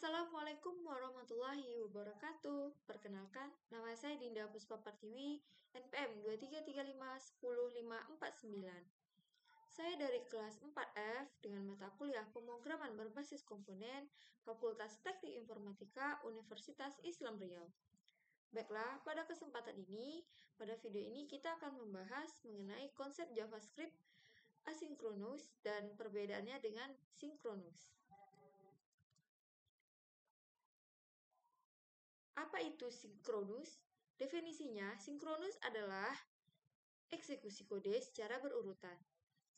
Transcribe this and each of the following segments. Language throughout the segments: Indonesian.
Assalamualaikum warahmatullahi wabarakatuh. Perkenalkan, nama saya Dinda Puspa Pertiwi, NPM 23351059. Saya dari kelas 4F dengan mata kuliah Pemrograman Berbasis Komponen, Fakultas Teknik Informatika, Universitas Islam Riau. Baiklah, pada kesempatan ini, pada video ini kita akan membahas mengenai konsep JavaScript asinkronus dan perbedaannya dengan sinkronus. Apa itu sinkronus? Definisinya, sinkronus adalah eksekusi kode secara berurutan.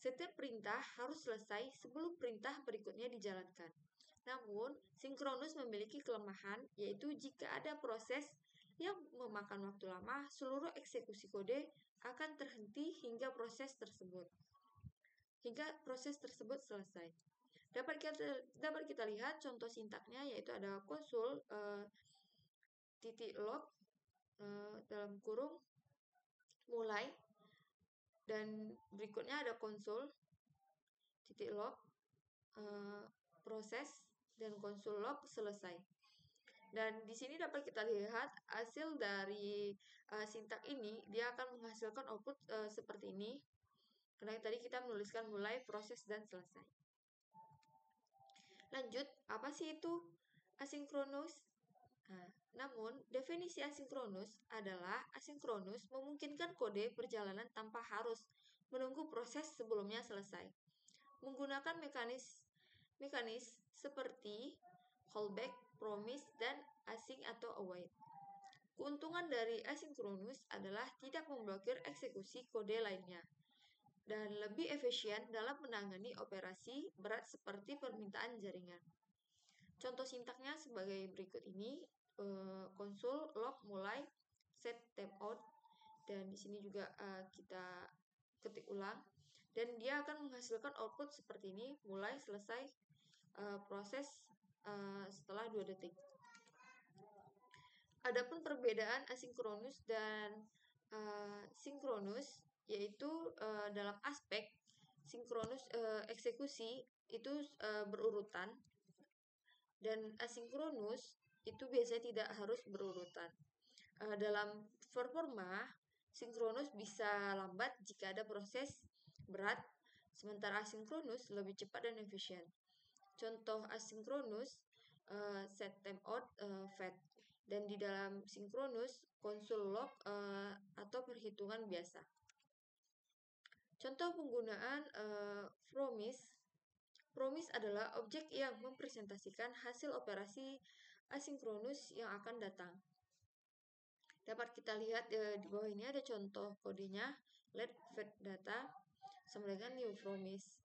Setiap perintah harus selesai sebelum perintah berikutnya dijalankan. Namun, sinkronus memiliki kelemahan, yaitu jika ada proses yang memakan waktu lama, seluruh eksekusi kode akan terhenti hingga proses tersebut selesai. Dapat kita lihat contoh sintaknya, yaitu ada konsul .log dalam kurung mulai, dan berikutnya ada konsul .log proses, dan konsul log selesai. Dan di sini dapat kita lihat hasil dari sintak ini, dia akan menghasilkan output seperti ini. Karena tadi kita menuliskan mulai, proses, dan selesai. Lanjut, apa sih itu asinkronus? Namun, definisi asinkronus adalah asinkronus memungkinkan kode berjalanan tanpa harus menunggu proses sebelumnya selesai, menggunakan mekanis seperti callback, promise, dan async atau await. Keuntungan dari asinkronus adalah tidak memblokir eksekusi kode lainnya dan lebih efisien dalam menangani operasi berat seperti permintaan jaringan. Contoh sintaknya sebagai berikut ini, konsul log mulai, set timeout, dan di sini juga kita ketik ulang, dan dia akan menghasilkan output seperti ini, mulai, selesai, proses setelah 2 detik. Adapun perbedaan asinkronus dan sinkronus, yaitu dalam aspek sinkronus eksekusi itu berurutan, dan asinkronus itu biasanya tidak harus berurutan. Dalam performa, sinkronus bisa lambat jika ada proses berat, sementara asinkronus lebih cepat dan efisien. Contoh asinkronus, set timeout, fetch, dan di dalam sinkronus, konsul log atau perhitungan biasa. Contoh penggunaan promise. Promise adalah objek yang mempresentasikan hasil operasi asinkronus yang akan datang. Dapat kita lihat di bawah ini ada contoh kodenya, let fetch data sama dengan new promise.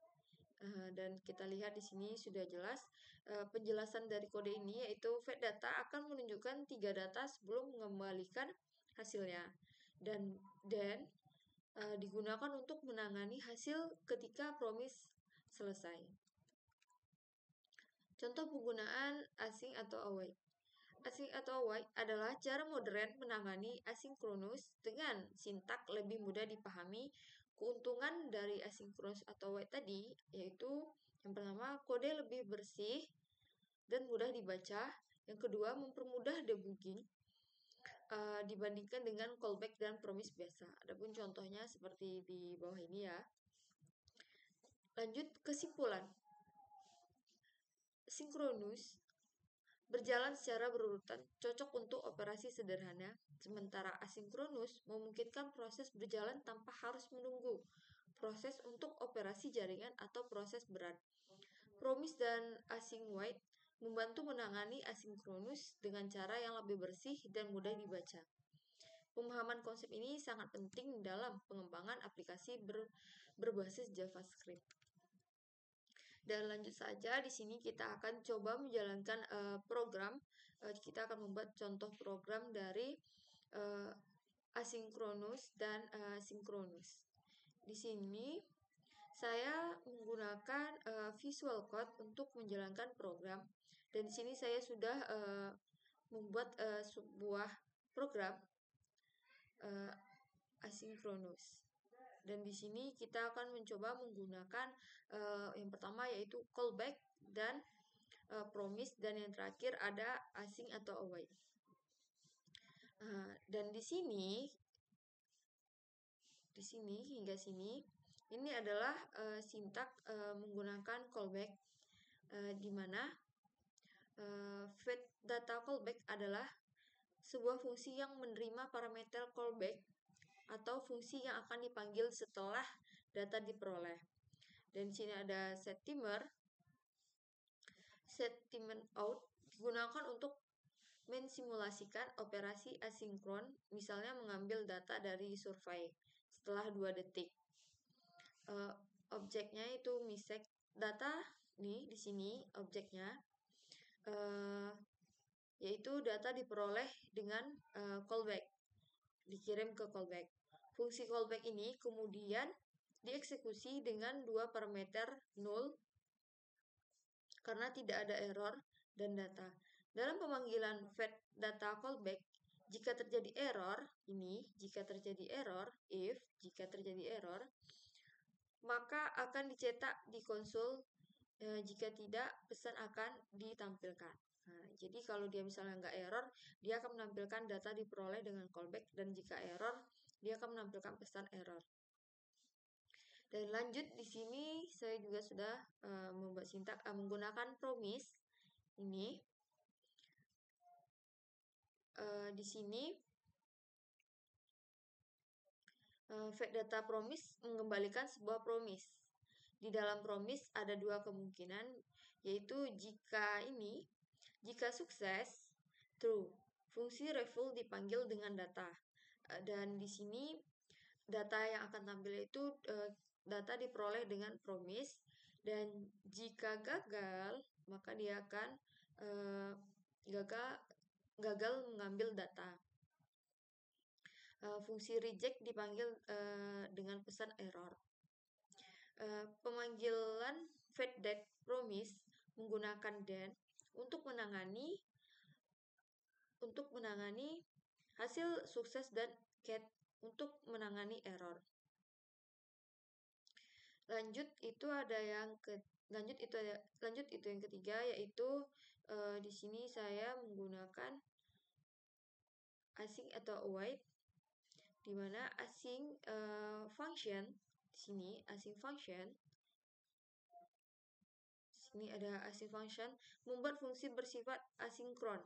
Dan kita lihat di sini sudah jelas penjelasan dari kode ini, yaitu fetch data akan menunjukkan 3 data sebelum mengembalikan hasilnya, dan digunakan untuk menangani hasil ketika promise selesai. Contoh penggunaan async atau await. Async atau await adalah cara modern menangani asinkronus dengan sintak lebih mudah dipahami. Keuntungan dari asinkronus atau await tadi yaitu yang pertama, kode lebih bersih dan mudah dibaca. Yang kedua, mempermudah debugging dibandingkan dengan callback dan promise biasa. Adapun contohnya seperti di bawah ini ya. Lanjut, kesimpulan. Sinkronus berjalan secara berurutan, cocok untuk operasi sederhana, sementara asinkronus memungkinkan proses berjalan tanpa harus menunggu proses untuk operasi jaringan atau proses berat. Promise dan async wait membantu menangani asinkronus dengan cara yang lebih bersih dan mudah dibaca. Pemahaman konsep ini sangat penting dalam pengembangan aplikasi berbasis JavaScript. Dan lanjut saja, di sini kita akan coba menjalankan program. Kita akan membuat contoh program dari asinkronus dan sinkronus. Di sini saya menggunakan Visual Code untuk menjalankan program, dan di sini saya sudah membuat sebuah program asinkronus. Dan di sini kita akan mencoba menggunakan yang pertama yaitu callback dan promise, dan yang terakhir ada asing atau await. Dan di sini hingga sini ini adalah sintak menggunakan callback, di mana fetch data callback adalah sebuah fungsi yang menerima parameter callback atau fungsi yang akan dipanggil setelah data diperoleh. Dan di sini ada set timer out digunakan untuk mensimulasikan operasi asinkron, misalnya mengambil data dari survei setelah 2 detik. Objeknya itu misek data nih, di sini objeknya yaitu data diperoleh dengan callback, dikirim ke callback. Fungsi callback ini kemudian dieksekusi dengan 2 parameter null karena tidak ada error dan data. Dalam pemanggilan fetch data callback, jika terjadi error, maka akan dicetak di konsol. Jika tidak, pesan akan ditampilkan. Jadi kalau dia misalnya nggak error, dia akan menampilkan data diperoleh dengan callback, dan jika error, dia akan menampilkan pesan error. Dan lanjut, di sini saya juga sudah membuat sintak menggunakan promise ini. Di sini fetch data promise mengembalikan sebuah promise. Di dalam promise ada 2 kemungkinan, yaitu jika sukses, true, fungsi refill dipanggil dengan data. Dan di sini data yang akan tampil itu data diperoleh dengan promise, dan jika gagal, maka dia akan gagal mengambil data. Fungsi reject dipanggil dengan pesan error. Pemanggilan fetch data promise menggunakan then untuk menangani hasil sukses dan cat untuk menangani error. Lanjut itu yang ketiga, yaitu di sini saya menggunakan async atau await, di mana async function di sini ada async function membuat fungsi bersifat asinkron.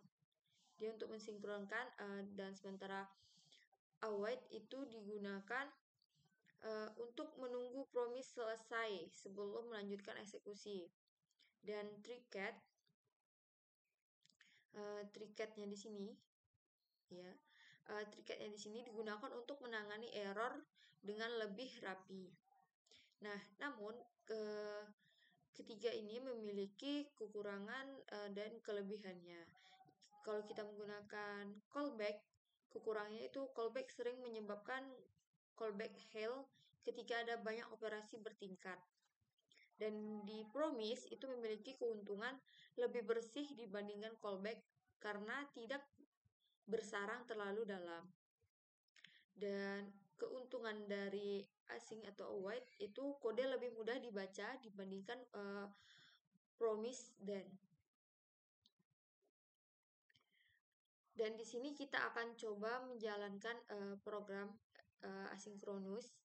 Dia untuk mensinkronkan, dan sementara await itu digunakan untuk menunggu promise selesai sebelum melanjutkan eksekusi. Dan tricatnya di sini digunakan untuk menangani error dengan lebih rapi. Nah, namun ketiga ini memiliki kekurangan dan kelebihannya. Kalau kita menggunakan callback, kekurangannya itu callback sering menyebabkan callback hell ketika ada banyak operasi bertingkat. Dan di promise itu memiliki keuntungan lebih bersih dibandingkan callback karena tidak bersarang terlalu dalam. Dan keuntungan dari async atau await itu kode lebih mudah dibaca dibandingkan promise then. Dan di sini kita akan coba menjalankan program asinkronus.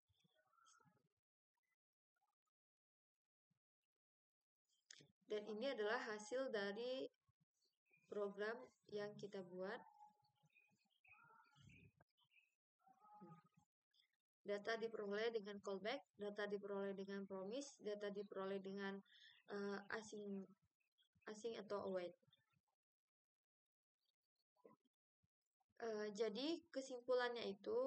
Dan ini adalah hasil dari program yang kita buat. Data diperoleh dengan callback, data diperoleh dengan promise, data diperoleh dengan async atau await. Jadi kesimpulannya itu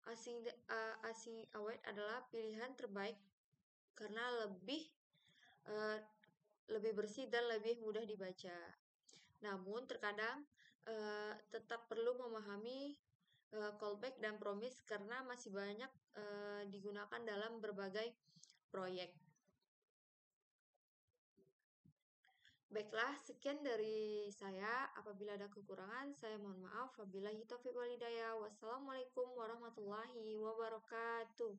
async await adalah pilihan terbaik karena lebih bersih dan lebih mudah dibaca. Namun terkadang tetap perlu memahami callback dan promise karena masih banyak digunakan dalam berbagai proyek. Baiklah, sekian dari saya. Apabila ada kekurangan, saya mohon maaf. Wabillahi taufiq wal hidayah. Wassalamualaikum warahmatullahi wabarakatuh.